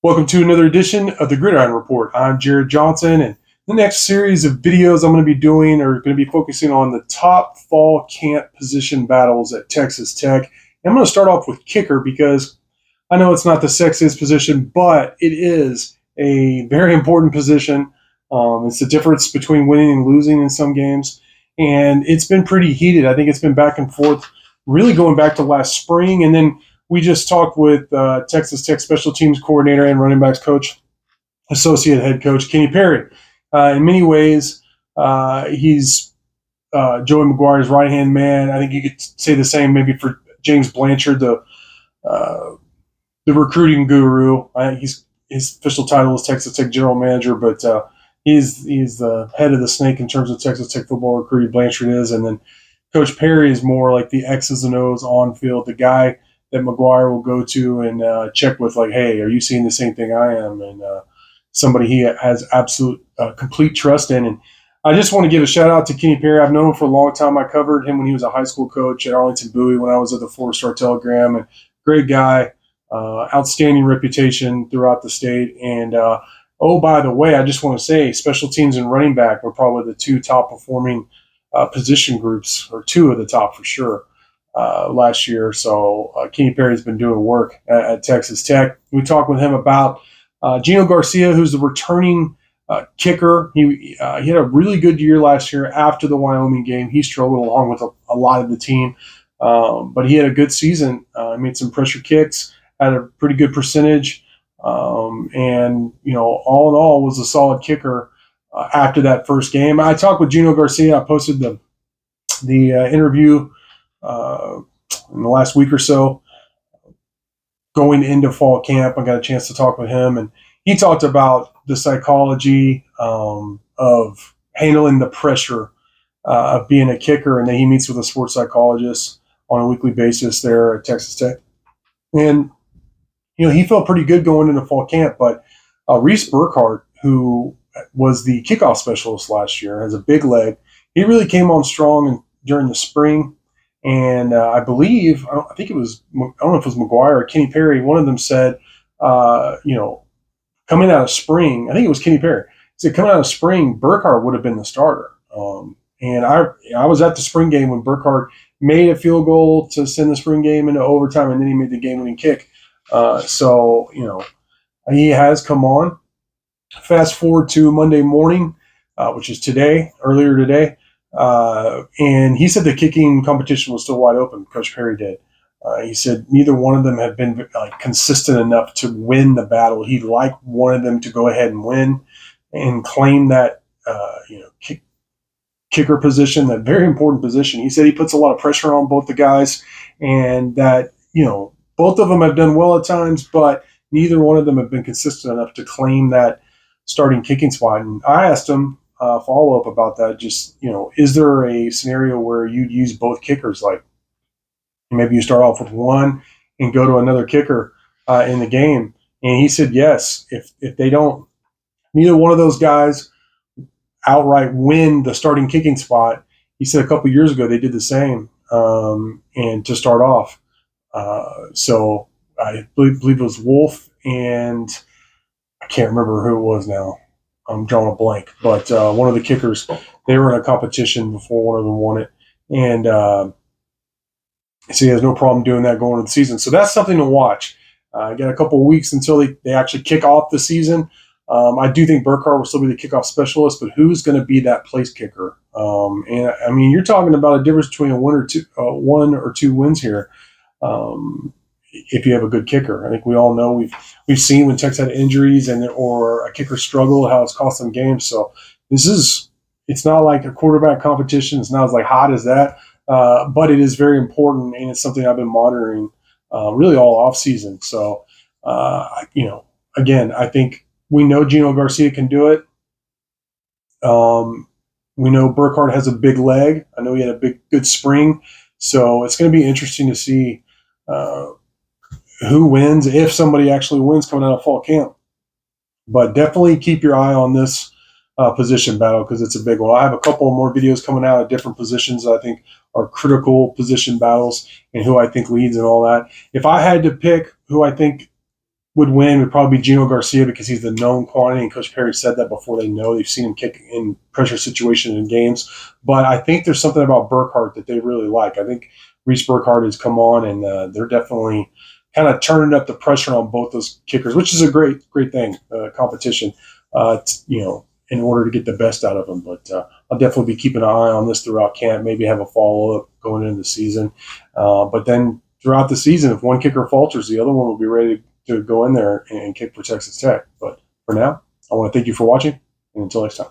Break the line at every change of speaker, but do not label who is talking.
Welcome to another edition of the Gridiron Report. I'm Jared Johnson, and the next series of videos I'm going to be doing are going to be focusing on the top fall camp position battles at Texas Tech. And I'm going to start off with kicker because I know it's not the sexiest position, but it is a very important position. It's the difference between winning and losing in some games, and it's been pretty heated. I think it's been back and forth, really going back to last spring, and then we just talked with Texas Tech special teams coordinator and running backs coach, associate head coach Kenny Perry. In many ways, he's Joey McGuire's right hand man. I think you could say the same maybe for James Blanchard, the recruiting guru. His official title is Texas Tech general manager, but he's the head of the snake in terms of Texas Tech football recruiting. Blanchard is, and then Coach Perry is more like the X's and O's on field, the guy that McGuire will go to and check with, like, hey, are you seeing the same thing I am? And somebody he has absolute complete trust in. And I just want to give a shout out to Kenny Perry. I've known him for a long time. I covered him when he was a high school coach at Arlington Bowie when I was at the 4-Star Telegram. And great guy, outstanding reputation throughout the state. And oh, by the way, I just want to say special teams and running back were probably the two top performing position groups, or two of the top for sure. Last year. So Kenny Perry's been doing work at Texas Tech. We talked with him about Gino Garcia, who's the returning kicker. He had a really good year last year after the Wyoming game. He struggled along with a lot of the team, but he had a good season. Made some pressure kicks, had a pretty good percentage, and all in all, was a solid kicker after that first game. I talked with Gino Garcia. I posted the interview in the last week or so going into fall camp. I got a chance to talk with him, and he talked about the psychology of handling the pressure of being a kicker, and then he meets with a sports psychologist on a weekly basis there at Texas Tech. And he felt pretty good going into fall camp, but Ree Burkhart, who was the kickoff specialist last year, has a big leg. He really came on strong during the spring. And I believe, I don't know if it was McGuire or Kenny Perry, one of them said, coming out of spring, I think it was Kenny Perry, he said coming out of spring, Burkhart would have been the starter. And I was at the spring game when Burkhart made a field goal to send the spring game into overtime, and then he made the game-winning kick. So he has come on. Fast forward to Monday morning, which is earlier today. And he said the kicking competition was still wide open. Coach Perry did. He said neither one of them had been consistent enough to win the battle. He'd like one of them to go ahead and win and claim that kicker position, that very important position. He said he puts a lot of pressure on both the guys, and that both of them have done well at times, but neither one of them have been consistent enough to claim that starting kicking spot. And I asked him follow up about that. Just, is there a scenario where you'd use both kickers? Like maybe you start off with one and go to another kicker in the game. And he said, yes, if neither one of those guys outright win the starting kicking spot. He said a couple of years ago, they did the same. And to start off. So I believe it was Wolf, and I can't remember who it was now. I'm drawing a blank, but one of the kickers, they were in a competition before one of them won it. And so he has no problem doing that going into the season. So that's something to watch. Got a couple of weeks until they actually kick off the season. I do think Burkhart will still be the kickoff specialist, but who's going to be that place kicker? And I mean, you're talking about a difference between one or two wins here. If you have a good kicker, I think we all know we've seen when Tech's had injuries or a kicker struggle, how it's cost them games. So it's not like a quarterback competition. It's not as hot as that, but it is very important, and it's something I've been monitoring really all off season. So again, I think we know Gino Garcia can do it. We know Burkhart has a big leg. I know he had a good spring, so it's going to be interesting to see who wins, if somebody actually wins coming out of fall camp. But definitely keep your eye on this position battle because it's a big one. I have a couple more videos coming out at different positions that I think are critical position battles and who I think leads and all that. If I had to pick who I think would win would probably be Gino Garcia because he's the known quantity, and Coach Perry said that before they know. They've seen him kick in pressure situations in games. But I think there's something about Burkhart that they really like. I think Ree Burkhart has come on, and they're definitely kind of turning up the pressure on both those kickers, which is a great thing, competition, in order to get the best out of them. But I'll definitely be keeping an eye on this throughout camp, maybe have a follow-up going into the season. But then throughout the season, if one kicker falters, the other one will be ready to go in there and kick for Texas Tech. But for now, I want to thank you for watching, and until next time.